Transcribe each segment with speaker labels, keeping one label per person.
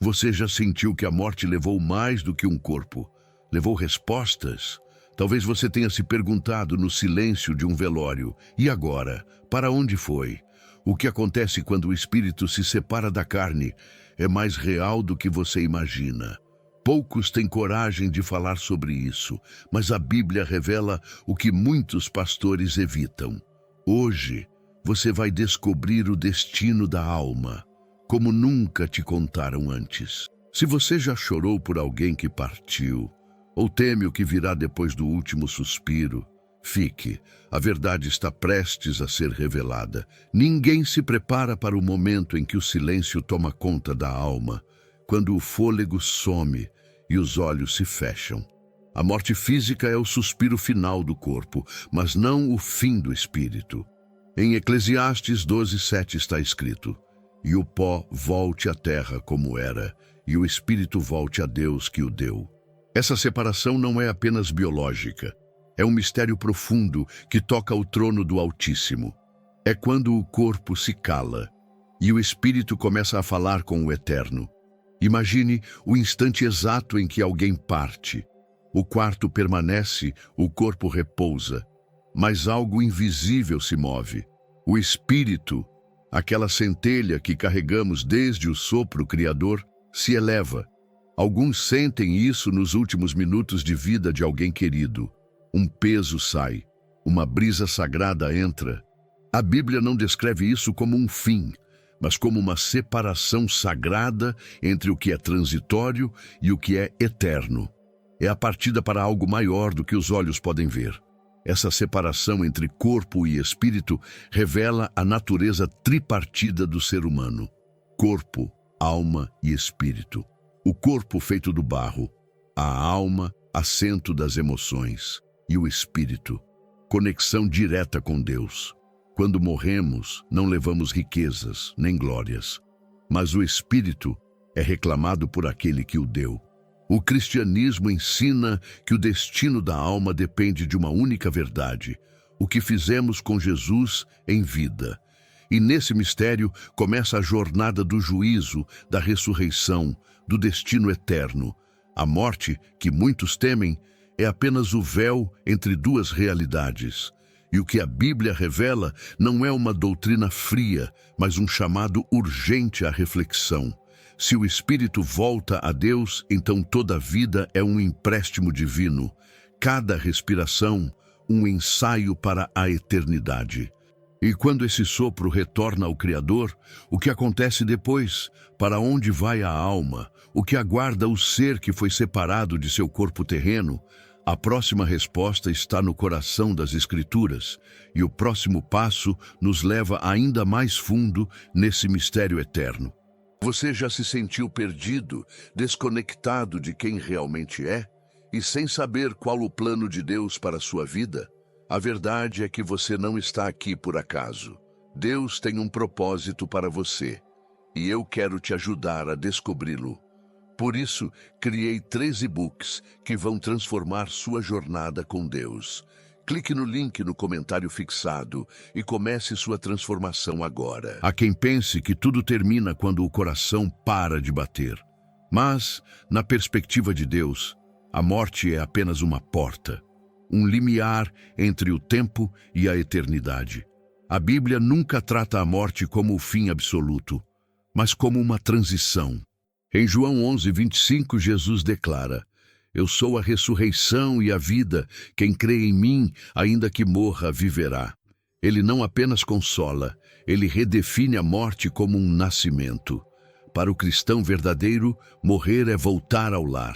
Speaker 1: Você já sentiu que a morte levou mais do que um corpo? Levou respostas? Talvez você tenha se perguntado no silêncio de um velório: e agora? Para onde foi? O que acontece quando o espírito se separa da carne é mais real do que você imagina. Poucos têm coragem de falar sobre isso, mas a Bíblia revela o que muitos pastores evitam. Hoje, você vai descobrir o destino da alma, como nunca te contaram antes. Se você já chorou por alguém que partiu, ou teme o que virá depois do último suspiro, fique. A verdade está prestes a ser revelada. Ninguém se prepara para o momento em que o silêncio toma conta da alma, quando o fôlego some e os olhos se fecham. A morte física é o suspiro final do corpo, mas não o fim do espírito. Em Eclesiastes 12:7 está escrito: e o pó volte à terra como era, e o espírito volte a Deus que o deu. Essa separação não é apenas biológica, é um mistério profundo que toca o trono do Altíssimo. É quando o corpo se cala e o espírito começa a falar com o Eterno. Imagine o instante exato em que alguém parte. O quarto permanece, o corpo repousa, mas algo invisível se move. O espírito, aquela centelha que carregamos desde o sopro criador, se eleva. Alguns sentem isso nos últimos minutos de vida de alguém querido. Um peso sai, uma brisa sagrada entra. A Bíblia não descreve isso como um fim, mas como uma separação sagrada entre o que é transitório e o que é eterno. É a partida para algo maior do que os olhos podem ver. Essa separação entre corpo e espírito revela a natureza tripartida do ser humano: corpo, alma e espírito. O corpo feito do barro, a alma, assento das emoções, e o espírito, conexão direta com Deus. Quando morremos, não levamos riquezas nem glórias, mas o espírito é reclamado por aquele que o deu. O cristianismo ensina que o destino da alma depende de uma única verdade: o que fizemos com Jesus em vida. E nesse mistério começa a jornada do juízo, da ressurreição, do destino eterno. A morte, que muitos temem, é apenas o véu entre duas realidades. E o que a Bíblia revela não é uma doutrina fria, mas um chamado urgente à reflexão. Se o espírito volta a Deus, então toda vida é um empréstimo divino. Cada respiração, um ensaio para a eternidade. E quando esse sopro retorna ao Criador, o que acontece depois? Para onde vai a alma? O que aguarda o ser que foi separado de seu corpo terreno? A próxima resposta está no coração das Escrituras, e o próximo passo nos leva ainda mais fundo nesse mistério eterno. Você já se sentiu perdido, desconectado de quem realmente é, e sem saber qual o plano de Deus para a sua vida? A verdade é que você não está aqui por acaso. Deus tem um propósito para você, e eu quero te ajudar a descobri-lo. Por isso, criei 3 e-books que vão transformar sua jornada com Deus. Clique no link no comentário fixado e comece sua transformação agora. Há quem pense que tudo termina quando o coração para de bater. Mas, na perspectiva de Deus, a morte é apenas uma porta, um limiar entre o tempo e a eternidade. A Bíblia nunca trata a morte como o fim absoluto, mas como uma transição. Em João 11:25, Jesus declara: eu sou a ressurreição e a vida. Quem crê em mim, ainda que morra, viverá. Ele não apenas consola, ele redefine a morte como um nascimento. Para o cristão verdadeiro, morrer é voltar ao lar.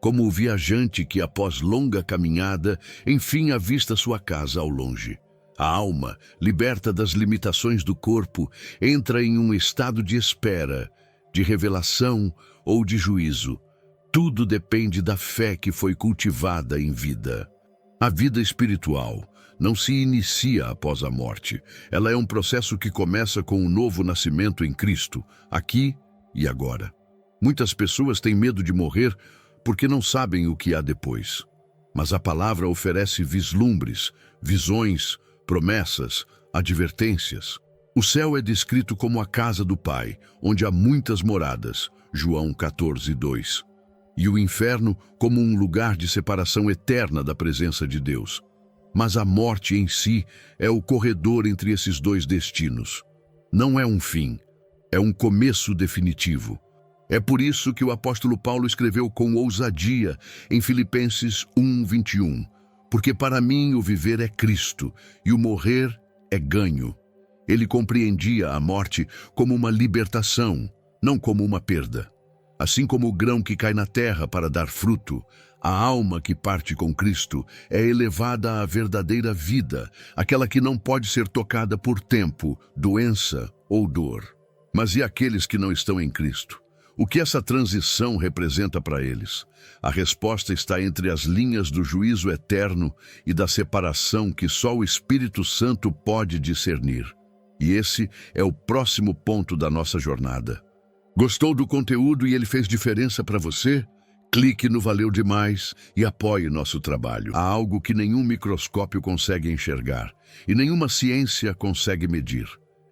Speaker 1: Como o viajante que, após longa caminhada, enfim avista sua casa ao longe. A alma, liberta das limitações do corpo, entra em um estado de espera, de revelação ou de juízo. Tudo depende da fé que foi cultivada em vida. A vida espiritual não se inicia após a morte. Ela é um processo que começa com um novo nascimento em Cristo, aqui e agora. Muitas pessoas têm medo de morrer porque não sabem o que há depois. Mas a palavra oferece vislumbres, visões, promessas, advertências. O céu é descrito como a casa do Pai, onde há muitas moradas. João 14:2. E o inferno como um lugar de separação eterna da presença de Deus. Mas a morte em si é o corredor entre esses dois destinos. Não é um fim, é um começo definitivo. É por isso que o apóstolo Paulo escreveu com ousadia em Filipenses 1:21. Porque para mim o viver é Cristo e o morrer é ganho. Ele compreendia a morte como uma libertação, não como uma perda. Assim como o grão que cai na terra para dar fruto, a alma que parte com Cristo é elevada à verdadeira vida, aquela que não pode ser tocada por tempo, doença ou dor. Mas e aqueles que não estão em Cristo? O que essa transição representa para eles? A resposta está entre as linhas do juízo eterno e da separação que só o Espírito Santo pode discernir. E esse é o próximo ponto da nossa jornada. Gostou do conteúdo e ele fez diferença para você? Clique no Valeu Demais e apoie nosso trabalho. Há algo que nenhum microscópio consegue enxergar e nenhuma ciência consegue medir.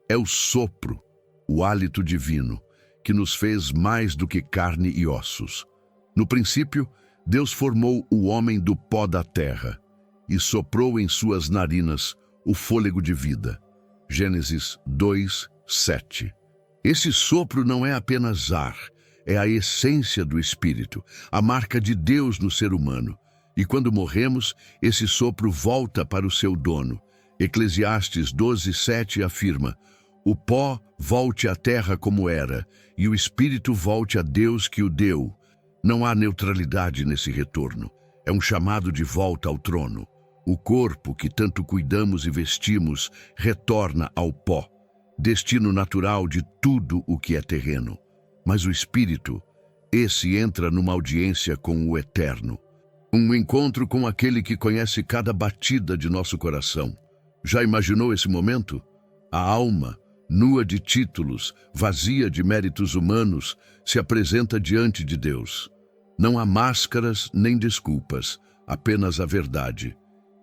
Speaker 1: É o sopro, o hálito divino, que nos fez mais do que carne e ossos. No princípio, Deus formou o homem do pó da terra e soprou em suas narinas o fôlego de vida. Gênesis 2:7. Esse sopro não é apenas ar, é a essência do Espírito, a marca de Deus no ser humano. E quando morremos, esse sopro volta para o seu dono. Eclesiastes 12:7 afirma: o pó volte à terra como era, e o Espírito volte a Deus que o deu. Não há neutralidade nesse retorno. É um chamado de volta ao trono. O corpo que tanto cuidamos e vestimos retorna ao pó, destino natural de tudo o que é terreno. Mas o Espírito, esse entra numa audiência com o Eterno. Um encontro com aquele que conhece cada batida de nosso coração. Já imaginou esse momento? A alma, nua de títulos, vazia de méritos humanos, se apresenta diante de Deus. Não há máscaras nem desculpas, apenas a verdade.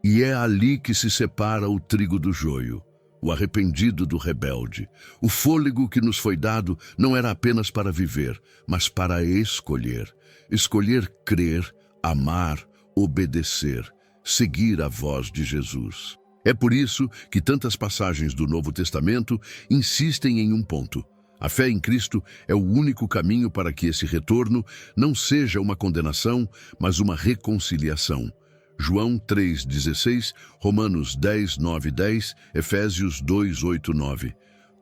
Speaker 1: E é ali que se separa o trigo do joio, o arrependido do rebelde. O fôlego que nos foi dado não era apenas para viver, mas para escolher. Escolher crer, amar, obedecer, seguir a voz de Jesus. É por isso que tantas passagens do Novo Testamento insistem em um ponto. A fé em Cristo é o único caminho para que esse retorno não seja uma condenação, mas uma reconciliação. João 3:16, Romanos 10:9-10, Efésios 2:8-9.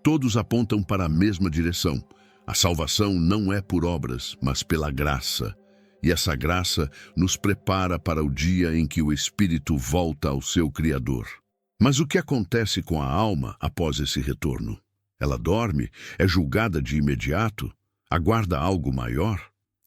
Speaker 1: Todos apontam para a mesma direção. A salvação não é por obras, mas pela graça. E essa graça nos prepara para o dia em que o Espírito volta ao seu Criador. Mas o que acontece com a alma após esse retorno? Ela dorme? É julgada de imediato? Aguarda algo maior?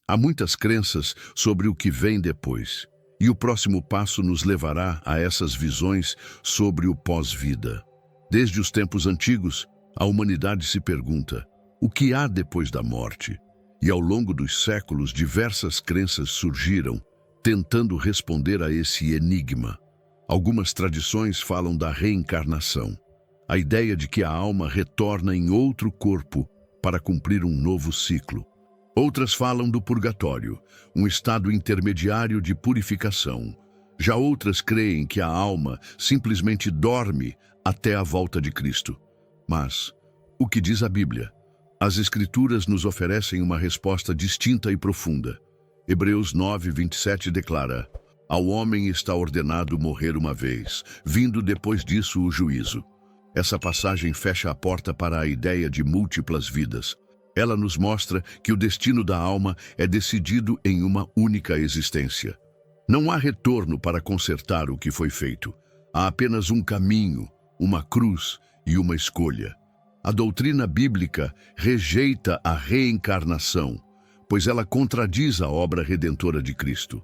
Speaker 1: Há muitas crenças sobre o que vem depois. E o próximo passo nos levará a essas visões sobre o pós-vida. Desde os tempos antigos, a humanidade se pergunta: o que há depois da morte? E ao longo dos séculos, diversas crenças surgiram, tentando responder a esse enigma. Algumas tradições falam da reencarnação, a ideia de que a alma retorna em outro corpo para cumprir um novo ciclo. Outras falam do purgatório, um estado intermediário de purificação. Já outras creem que a alma simplesmente dorme até a volta de Cristo. Mas, o que diz a Bíblia? As Escrituras nos oferecem uma resposta distinta e profunda. Hebreus 9:27 declara: ao homem está ordenado morrer uma vez, vindo depois disso o juízo. Essa passagem fecha a porta para a ideia de múltiplas vidas. Ela nos mostra que o destino da alma é decidido em uma única existência. Não há retorno para consertar o que foi feito. Há apenas um caminho, uma cruz e uma escolha. A doutrina bíblica rejeita a reencarnação, pois ela contradiz a obra redentora de Cristo.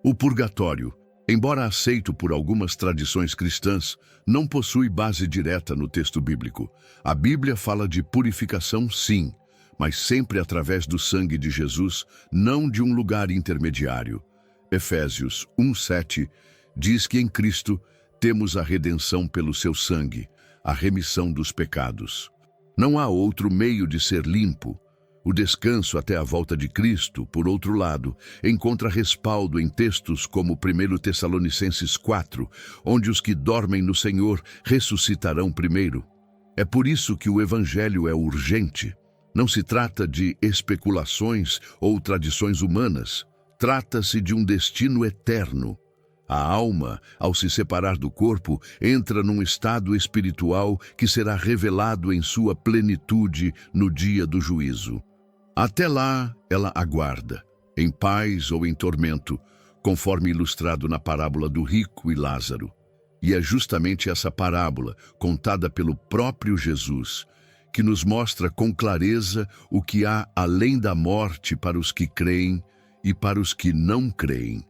Speaker 1: O purgatório, embora aceito por algumas tradições cristãs, não possui base direta no texto bíblico. A Bíblia fala de purificação, sim, mas sempre através do sangue de Jesus, não de um lugar intermediário. Efésios 1:7 diz que em Cristo temos a redenção pelo seu sangue, a remissão dos pecados. Não há outro meio de ser limpo. O descanso até a volta de Cristo, por outro lado, encontra respaldo em textos como 1 Tessalonicenses 4, onde os que dormem no Senhor ressuscitarão primeiro. É por isso que o Evangelho é urgente. Não se trata de especulações ou tradições humanas. Trata-se de um destino eterno. A alma, ao se separar do corpo, entra num estado espiritual que será revelado em sua plenitude no dia do juízo. Até lá, ela aguarda, em paz ou em tormento, conforme ilustrado na parábola do rico e Lázaro. E é justamente essa parábola, contada pelo próprio Jesus, que nos mostra com clareza o que há além da morte para os que creem e para os que não creem.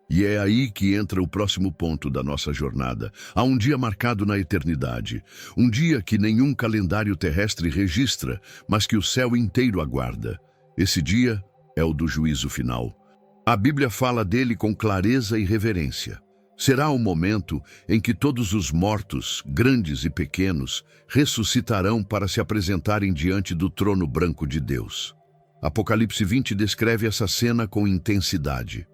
Speaker 1: E é aí que entra o próximo ponto da nossa jornada. Há um dia marcado na eternidade, um dia que nenhum calendário terrestre registra, mas que o céu inteiro aguarda. Esse dia é o do juízo final. A Bíblia fala dele com clareza e reverência. Será o momento em que todos os mortos, grandes e pequenos, ressuscitarão para se apresentarem diante do trono branco de Deus. Apocalipse 20 descreve essa cena com intensidade.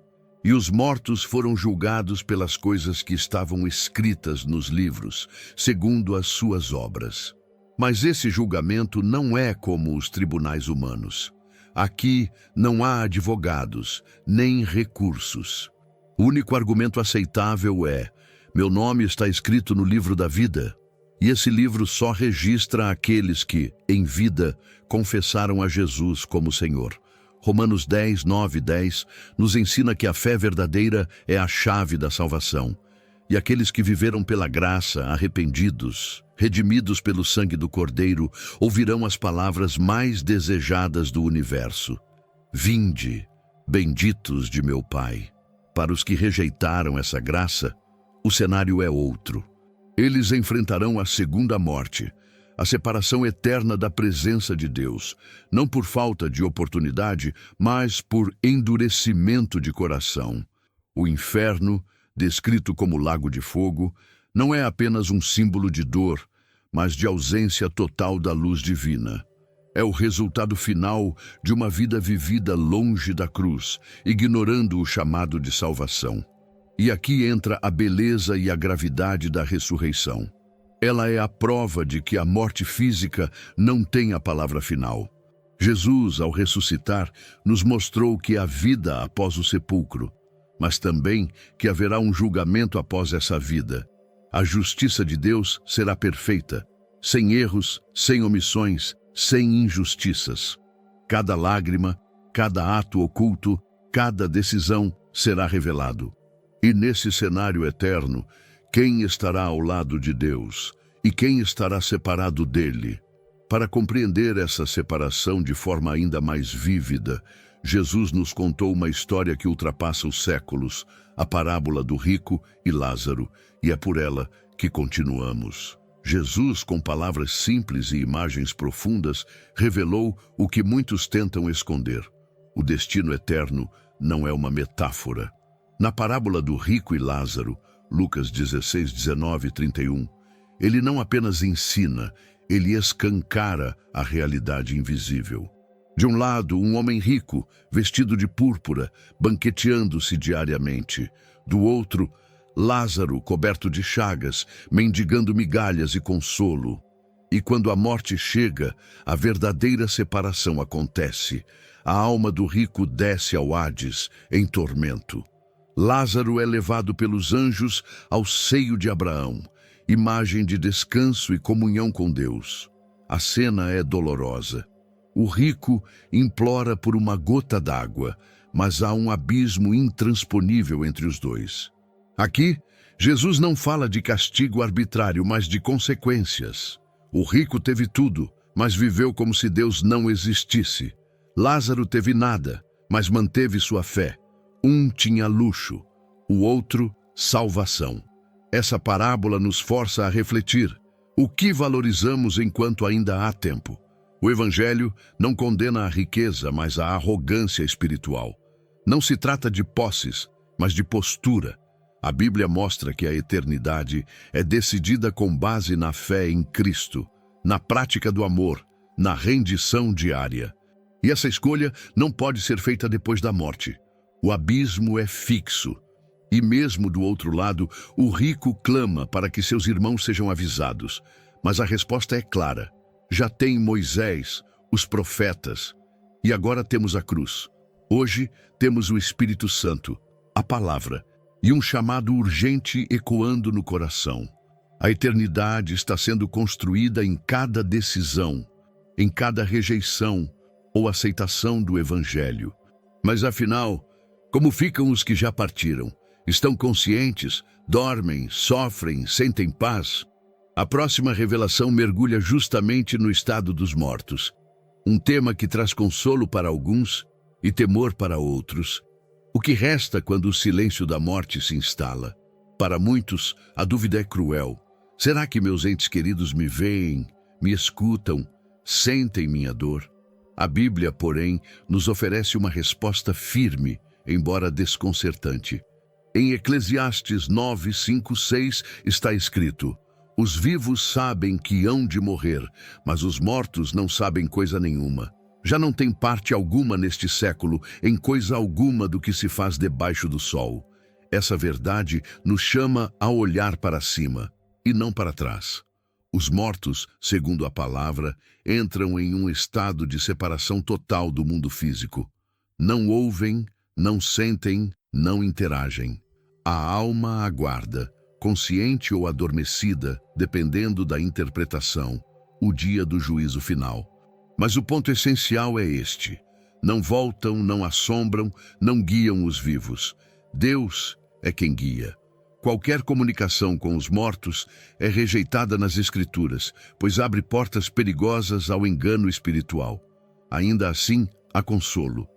Speaker 1: E os mortos foram julgados pelas coisas que estavam escritas nos livros, segundo as suas obras. Mas esse julgamento não é como os tribunais humanos. Aqui não há advogados, nem recursos. O único argumento aceitável é: meu nome está escrito no livro da vida. E esse livro só registra aqueles que, em vida, confessaram a Jesus como Senhor. Romanos 10, 9 e 10 nos ensina que a fé verdadeira é a chave da salvação. E aqueles que viveram pela graça, arrependidos, redimidos pelo sangue do Cordeiro, ouvirão as palavras mais desejadas do universo. Vinde, benditos de meu Pai. Para os que rejeitaram essa graça, o cenário é outro. Eles enfrentarão a segunda morte, a separação eterna da presença de Deus, não por falta de oportunidade, mas por endurecimento de coração. O inferno, descrito como lago de fogo, não é apenas um símbolo de dor, mas de ausência total da luz divina. É o resultado final de uma vida vivida longe da cruz, ignorando o chamado de salvação. E aqui entra a beleza e a gravidade da ressurreição. Ela é a prova de que a morte física não tem a palavra final. Jesus, ao ressuscitar, nos mostrou que há vida após o sepulcro, mas também que haverá um julgamento após essa vida. A justiça de Deus será perfeita, sem erros, sem omissões, sem injustiças. Cada lágrima, cada ato oculto, cada decisão será revelado. E nesse cenário eterno, quem estará ao lado de Deus e quem estará separado dele? Para compreender essa separação de forma ainda mais vívida, Jesus nos contou uma história que ultrapassa os séculos, a parábola do rico e Lázaro, e é por ela que continuamos. Jesus, com palavras simples e imagens profundas, revelou o que muitos tentam esconder. O destino eterno não é uma metáfora. Na parábola do rico e Lázaro, Lucas 16, 19 e 31, ele não apenas ensina, ele escancara a realidade invisível. De um lado, um homem rico, vestido de púrpura, banqueteando-se diariamente. Do outro, Lázaro, coberto de chagas, mendigando migalhas e consolo. E quando a morte chega, a verdadeira separação acontece. A alma do rico desce ao Hades, em tormento. Lázaro é levado pelos anjos ao seio de Abraão, imagem de descanso e comunhão com Deus. A cena é dolorosa. O rico implora por uma gota d'água, mas há um abismo intransponível entre os dois. Aqui, Jesus não fala de castigo arbitrário, mas de consequências. O rico teve tudo, mas viveu como se Deus não existisse. Lázaro teve nada, mas manteve sua fé. Um tinha luxo, o outro, salvação. Essa parábola nos força a refletir. O que valorizamos enquanto ainda há tempo? O Evangelho não condena a riqueza, mas a arrogância espiritual. Não se trata de posses, mas de postura. A Bíblia mostra que a eternidade é decidida com base na fé em Cristo, na prática do amor, na rendição diária. E essa escolha não pode ser feita depois da morte. O abismo é fixo. E mesmo do outro lado, o rico clama para que seus irmãos sejam avisados. Mas a resposta é clara. Já tem Moisés, os profetas, e agora temos a cruz. Hoje temos o Espírito Santo, a palavra, e um chamado urgente ecoando no coração. A eternidade está sendo construída em cada decisão, em cada rejeição ou aceitação do Evangelho. Mas afinal, como ficam os que já partiram? Estão conscientes, dormem, sofrem, sentem paz? A próxima revelação mergulha justamente no estado dos mortos. Um tema que traz consolo para alguns e temor para outros. O que resta quando o silêncio da morte se instala? Para muitos, a dúvida é cruel. Será que meus entes queridos me veem, me escutam, sentem minha dor? A Bíblia, porém, nos oferece uma resposta firme, embora desconcertante. Em Eclesiastes 9, 5, 6 está escrito: os vivos sabem que hão de morrer, mas os mortos não sabem coisa nenhuma. Já não tem parte alguma neste século em coisa alguma do que se faz debaixo do sol. Essa verdade nos chama a olhar para cima e não para trás. Os mortos, segundo a palavra, entram em um estado de separação total do mundo físico. Não ouvem, não sentem, não interagem. A alma aguarda, consciente ou adormecida, dependendo da interpretação, o dia do juízo final. Mas o ponto essencial é este: não voltam, não assombram, não guiam os vivos. Deus é quem guia. Qualquer comunicação com os mortos é rejeitada nas Escrituras, pois abre portas perigosas ao engano espiritual. Ainda assim, há consolo.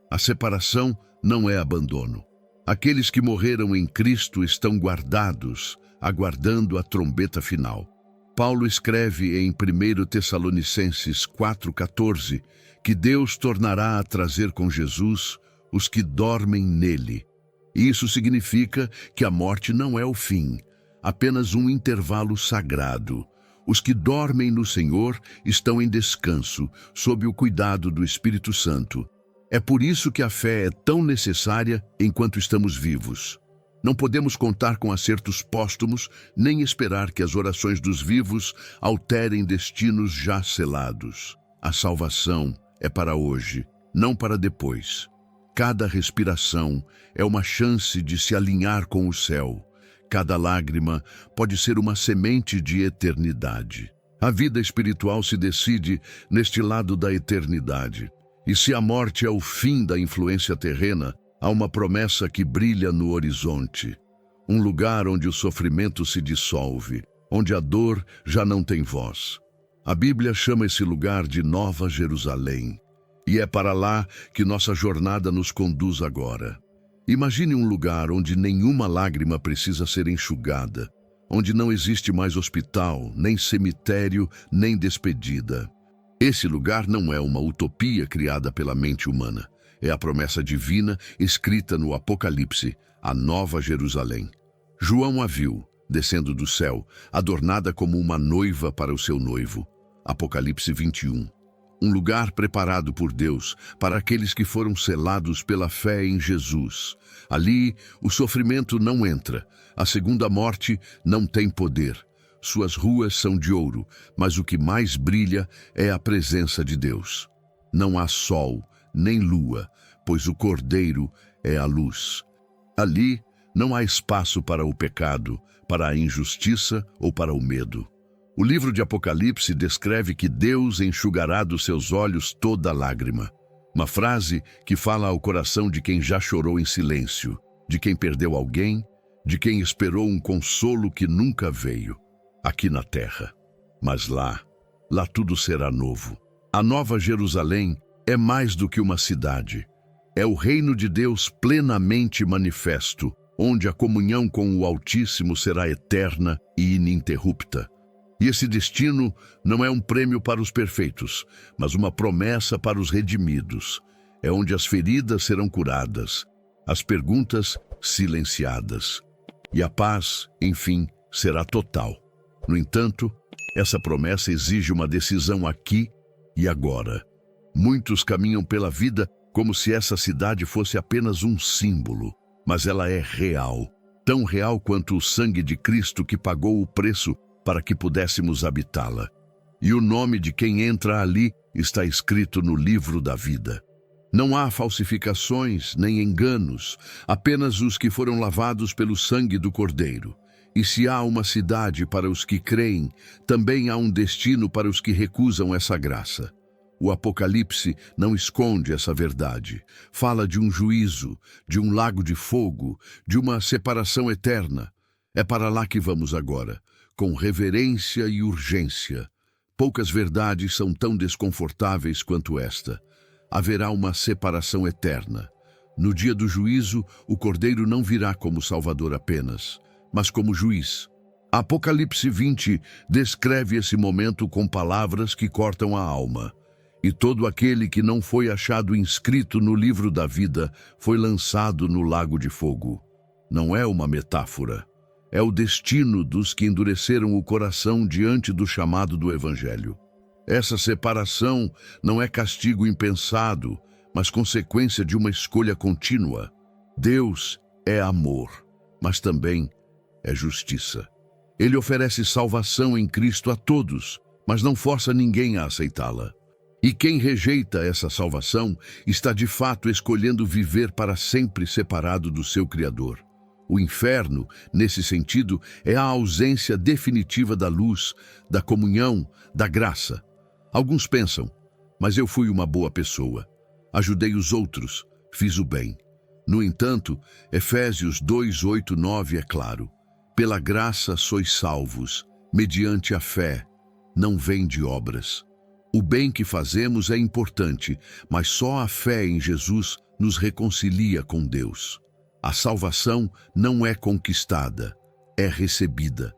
Speaker 1: A separação não é abandono. Aqueles que morreram em Cristo estão guardados, aguardando a trombeta final. Paulo escreve em 1 Tessalonicenses 4,14 que Deus tornará a trazer com Jesus os que dormem nele. Isso significa que a morte não é o fim, apenas um intervalo sagrado. Os que dormem no Senhor estão em descanso, sob o cuidado do Espírito Santo. É por isso que a fé é tão necessária enquanto estamos vivos. Não podemos contar com acertos póstumos, nem esperar que as orações dos vivos alterem destinos já selados. A salvação é para hoje, não para depois. Cada respiração é uma chance de se alinhar com o céu. Cada lágrima pode ser uma semente de eternidade. A vida espiritual se decide neste lado da eternidade. E se a morte é o fim da influência terrena, há uma promessa que brilha no horizonte. Um lugar onde o sofrimento se dissolve, onde a dor já não tem voz. A Bíblia chama esse lugar de Nova Jerusalém. E é para lá que nossa jornada nos conduz agora. Imagine um lugar onde nenhuma lágrima precisa ser enxugada, onde não existe mais hospital, nem cemitério, nem despedida. Esse lugar não é uma utopia criada pela mente humana. É a promessa divina escrita no Apocalipse, a Nova Jerusalém. João a viu, descendo do céu, adornada como uma noiva para o seu noivo. Apocalipse 21. Um lugar preparado por Deus para aqueles que foram selados pela fé em Jesus. Ali, o sofrimento não entra, a segunda morte não tem poder. Suas ruas são de ouro, mas o que mais brilha é a presença de Deus. Não há sol, nem lua, pois o Cordeiro é a luz. Ali não há espaço para o pecado, para a injustiça ou para o medo. O livro de Apocalipse descreve que Deus enxugará dos seus olhos toda lágrima. Uma frase que fala ao coração de quem já chorou em silêncio, de quem perdeu alguém, de quem esperou um consolo que nunca veio, aqui na terra. Mas lá tudo será novo. A Nova Jerusalém é mais do que uma cidade. É o reino de Deus plenamente manifesto, onde a comunhão com o Altíssimo será eterna e ininterrupta. E esse destino não é um prêmio para os perfeitos, mas uma promessa para os redimidos. É onde as feridas serão curadas, as perguntas silenciadas. E a paz, enfim, será total. No entanto, essa promessa exige uma decisão aqui e agora. Muitos caminham pela vida como se essa cidade fosse apenas um símbolo, mas ela é real, tão real quanto o sangue de Cristo que pagou o preço para que pudéssemos habitá-la. E o nome de quem entra ali está escrito no livro da vida. Não há falsificações nem enganos, apenas os que foram lavados pelo sangue do Cordeiro. E se há uma cidade para os que creem, também há um destino para os que recusam essa graça. O Apocalipse não esconde essa verdade. Fala de um juízo, de um lago de fogo, de uma separação eterna. É para lá que vamos agora, com reverência e urgência. Poucas verdades são tão desconfortáveis quanto esta. Haverá uma separação eterna. No dia do juízo, o Cordeiro não virá como Salvador apenas, mas como juiz. Apocalipse 20 descreve esse momento com palavras que cortam a alma. E todo aquele que não foi achado inscrito no livro da vida foi lançado no lago de fogo. Não é uma metáfora. É o destino dos que endureceram o coração diante do chamado do Evangelho. Essa separação não é castigo impensado, mas consequência de uma escolha contínua. Deus é amor, mas também é justiça. Ele oferece salvação em Cristo a todos, mas não força ninguém a aceitá-la. E quem rejeita essa salvação está de fato escolhendo viver para sempre separado do seu Criador. O inferno, nesse sentido, é a ausência definitiva da luz, da comunhão, da graça. Alguns pensam, mas eu fui uma boa pessoa, ajudei os outros, fiz o bem. No entanto, Efésios 2:8-9 é claro. Pela graça sois salvos, mediante a fé, não vem de obras. O bem que fazemos é importante, mas só a fé em Jesus nos reconcilia com Deus. A salvação não é conquistada, é recebida.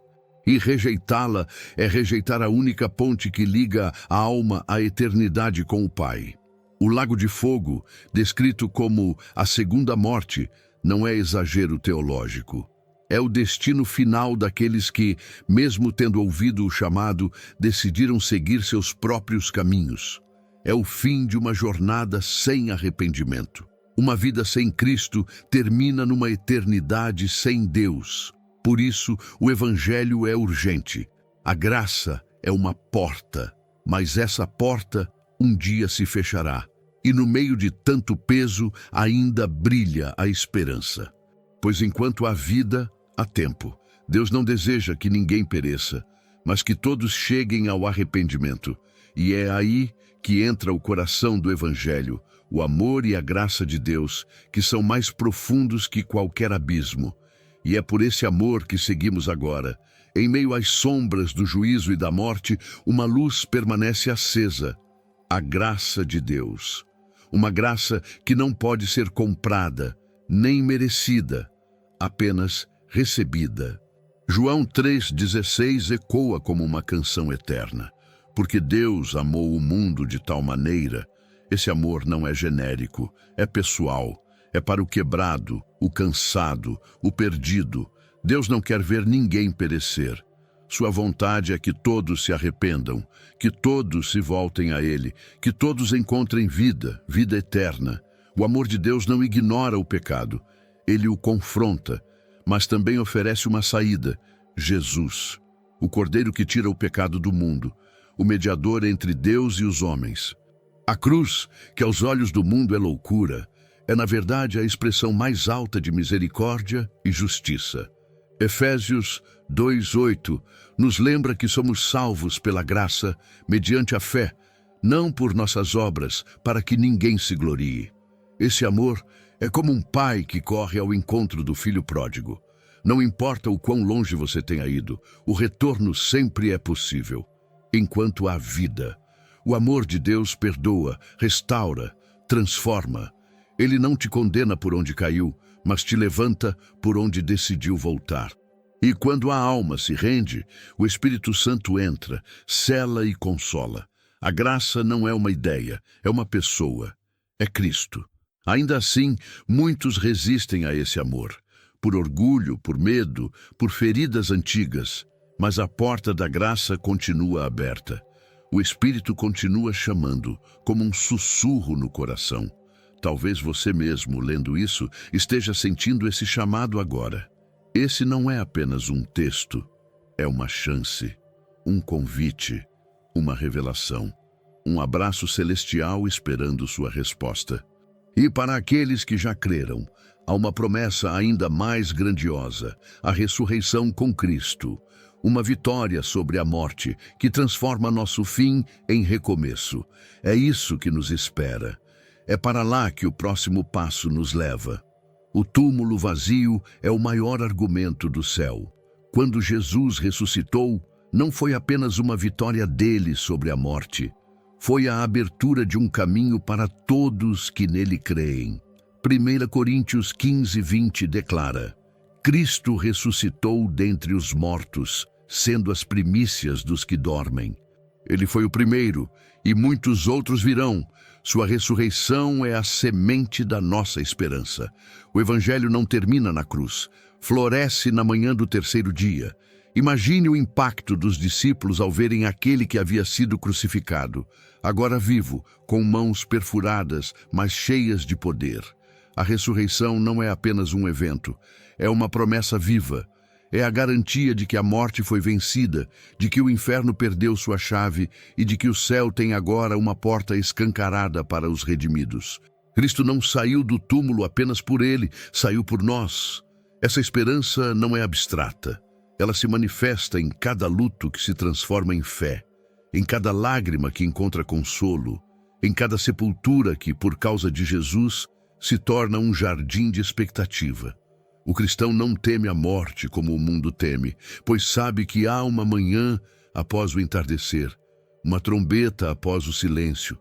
Speaker 1: E rejeitá-la é rejeitar a única ponte que liga a alma à eternidade com o Pai. O lago de fogo, descrito como a segunda morte, não é exagero teológico. É o destino final daqueles que, mesmo tendo ouvido o chamado, decidiram seguir seus próprios caminhos. É o fim de uma jornada sem arrependimento. Uma vida sem Cristo termina numa eternidade sem Deus. Por isso, o Evangelho é urgente. A graça é uma porta, mas essa porta um dia se fechará. E no meio de tanto peso, ainda brilha a esperança. Pois enquanto há vida, há tempo. Deus não deseja que ninguém pereça, mas que todos cheguem ao arrependimento. E é aí que entra o coração do Evangelho, o amor e a graça de Deus, que são mais profundos que qualquer abismo. E é por esse amor que seguimos agora. Em meio às sombras do juízo e da morte, uma luz permanece acesa. A graça de Deus. Uma graça que não pode ser comprada, nem merecida, apenas recebida. João 3,16 ecoa como uma canção eterna. Porque Deus amou o mundo de tal maneira. Esse amor não é genérico, é pessoal. É para o quebrado, o cansado, o perdido. Deus não quer ver ninguém perecer. Sua vontade é que todos se arrependam, que todos se voltem a Ele, que todos encontrem vida, vida eterna. O amor de Deus não ignora o pecado. Ele o confronta, mas também oferece uma saída: Jesus, o Cordeiro que tira o pecado do mundo, o mediador entre Deus e os homens. A cruz, que aos olhos do mundo é loucura, é na verdade a expressão mais alta de misericórdia e justiça. Efésios 2:8 nos lembra que somos salvos pela graça, mediante a fé, não por nossas obras, para que ninguém se glorie. Esse amor é como um pai que corre ao encontro do filho pródigo. Não importa o quão longe você tenha ido, o retorno sempre é possível. Enquanto há vida, o amor de Deus perdoa, restaura, transforma. Ele não te condena por onde caiu, mas te levanta por onde decidiu voltar. E quando a alma se rende, o Espírito Santo entra, sela e consola. A graça não é uma ideia, é uma pessoa, é Cristo. Ainda assim, muitos resistem a esse amor, por orgulho, por medo, por feridas antigas, mas a porta da graça continua aberta. O Espírito continua chamando, como um sussurro no coração. Talvez você mesmo, lendo isso, esteja sentindo esse chamado agora. Esse não é apenas um texto, é uma chance, um convite, uma revelação, um abraço celestial esperando sua resposta. E para aqueles que já creram, há uma promessa ainda mais grandiosa, a ressurreição com Cristo, uma vitória sobre a morte que transforma nosso fim em recomeço. É isso que nos espera. É para lá que o próximo passo nos leva. O túmulo vazio é o maior argumento do céu. Quando Jesus ressuscitou, não foi apenas uma vitória dele sobre a morte. Foi a abertura de um caminho para todos que nele creem. 1 Coríntios 15:20 declara: Cristo ressuscitou dentre os mortos, sendo as primícias dos que dormem. Ele foi o primeiro, e muitos outros virão. Sua ressurreição é a semente da nossa esperança. O Evangelho não termina na cruz, floresce na manhã do terceiro dia. Imagine o impacto dos discípulos ao verem aquele que havia sido crucificado, agora vivo, com mãos perfuradas, mas cheias de poder. A ressurreição não é apenas um evento, é uma promessa viva. É a garantia de que a morte foi vencida, de que o inferno perdeu sua chave e de que o céu tem agora uma porta escancarada para os redimidos. Cristo não saiu do túmulo apenas por ele, saiu por nós. Essa esperança não é abstrata. Ela se manifesta em cada luto que se transforma em fé, em cada lágrima que encontra consolo, em cada sepultura que, por causa de Jesus, se torna um jardim de expectativa. O cristão não teme a morte como o mundo teme, pois sabe que há uma manhã após o entardecer, uma trombeta após o silêncio,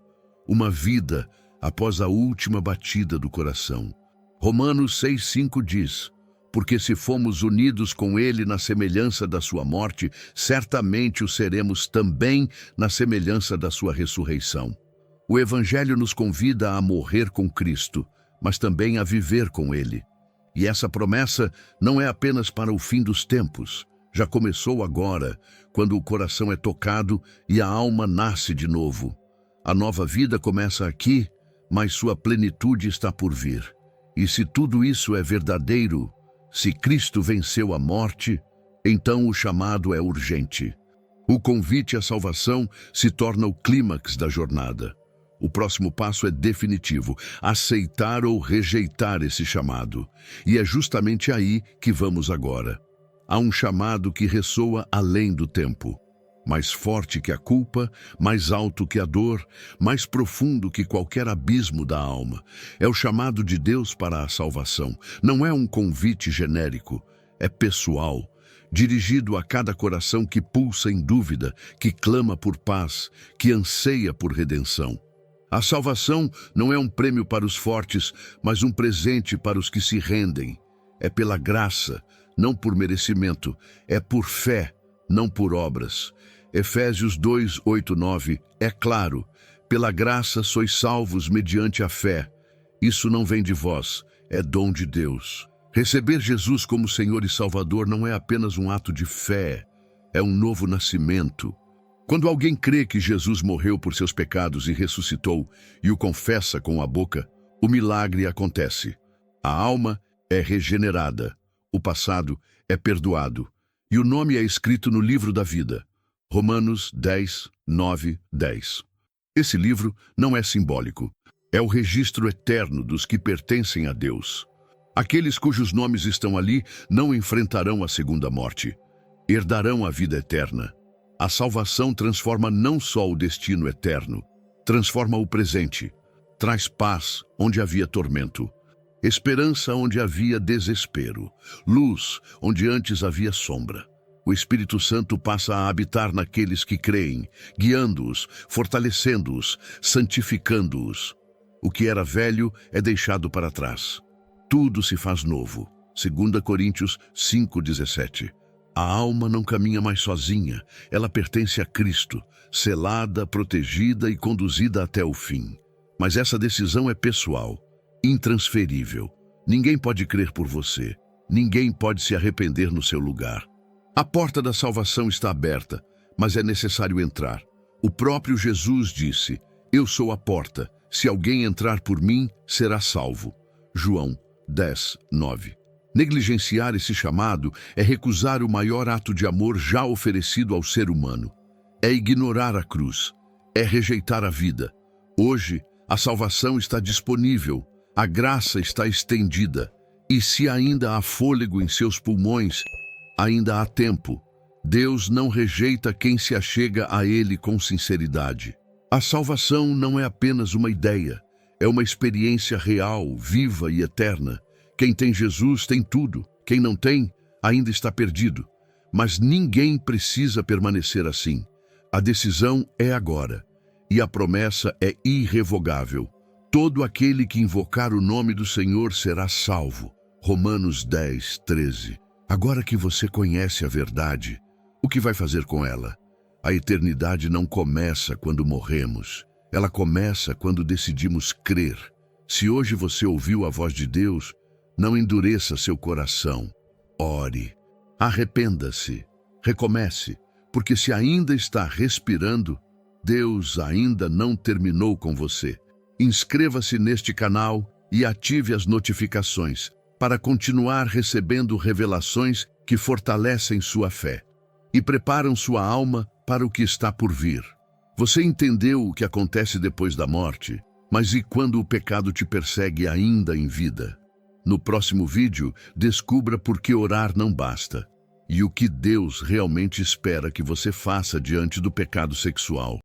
Speaker 1: uma vida após a última batida do coração. Romanos 6:5 diz: porque se fomos unidos com ele na semelhança da sua morte, certamente o seremos também na semelhança da sua ressurreição. O Evangelho nos convida a morrer com Cristo, mas também a viver com ele. E essa promessa não é apenas para o fim dos tempos. Já começou agora, quando o coração é tocado e a alma nasce de novo. A nova vida começa aqui, mas sua plenitude está por vir. E se tudo isso é verdadeiro, se Cristo venceu a morte, então o chamado é urgente. O convite à salvação se torna o clímax da jornada. O próximo passo é definitivo, aceitar ou rejeitar esse chamado. E é justamente aí que vamos agora. Há um chamado que ressoa além do tempo. Mais forte que a culpa, mais alto que a dor, mais profundo que qualquer abismo da alma. É o chamado de Deus para a salvação. Não é um convite genérico, é pessoal, dirigido a cada coração que pulsa em dúvida, que clama por paz, que anseia por redenção. A salvação não é um prêmio para os fortes, mas um presente para os que se rendem. É pela graça, não por merecimento. É por fé, não por obras. Efésios 2:8-9 é claro: pela graça sois salvos mediante a fé. Isso não vem de vós, é dom de Deus. Receber Jesus como Senhor e Salvador não é apenas um ato de fé, é um novo nascimento. Quando alguém crê que Jesus morreu por seus pecados e ressuscitou e o confessa com a boca, o milagre acontece. A alma é regenerada, o passado é perdoado e o nome é escrito no livro da vida. Romanos 10:9-10. Esse livro não é simbólico, é o registro eterno dos que pertencem a Deus. Aqueles cujos nomes estão ali não enfrentarão a segunda morte, herdarão a vida eterna. A salvação transforma não só o destino eterno, transforma o presente, traz paz onde havia tormento, esperança onde havia desespero, luz onde antes havia sombra. O Espírito Santo passa a habitar naqueles que creem, guiando-os, fortalecendo-os, santificando-os. O que era velho é deixado para trás. Tudo se faz novo. 2 Coríntios 5:17. A alma não caminha mais sozinha, ela pertence a Cristo, selada, protegida e conduzida até o fim. Mas essa decisão é pessoal, intransferível. Ninguém pode crer por você, ninguém pode se arrepender no seu lugar. A porta da salvação está aberta, mas é necessário entrar. O próprio Jesus disse: Eu sou a porta. Se alguém entrar por mim, será salvo. João 10, 9. Negligenciar esse chamado é recusar o maior ato de amor já oferecido ao ser humano. É ignorar a cruz. É rejeitar a vida. Hoje, a salvação está disponível. A graça está estendida. E se ainda há fôlego em seus pulmões, ainda há tempo. Deus não rejeita quem se achega a Ele com sinceridade. A salvação não é apenas uma ideia. É uma experiência real, viva e eterna. Quem tem Jesus tem tudo. Quem não tem, ainda está perdido. Mas ninguém precisa permanecer assim. A decisão é agora. E a promessa é irrevogável. Todo aquele que invocar o nome do Senhor será salvo. Romanos 10, 13. Agora que você conhece a verdade, o que vai fazer com ela? A eternidade não começa quando morremos. Ela começa quando decidimos crer. Se hoje você ouviu a voz de Deus, não endureça seu coração. Ore. Arrependa-se. Recomece. Porque se ainda está respirando, Deus ainda não terminou com você. Inscreva-se neste canal e ative as notificações para continuar recebendo revelações que fortalecem sua fé e preparam sua alma para o que está por vir. Você entendeu o que acontece depois da morte, mas e quando o pecado te persegue ainda em vida? No próximo vídeo, descubra por que orar não basta e o que Deus realmente espera que você faça diante do pecado sexual.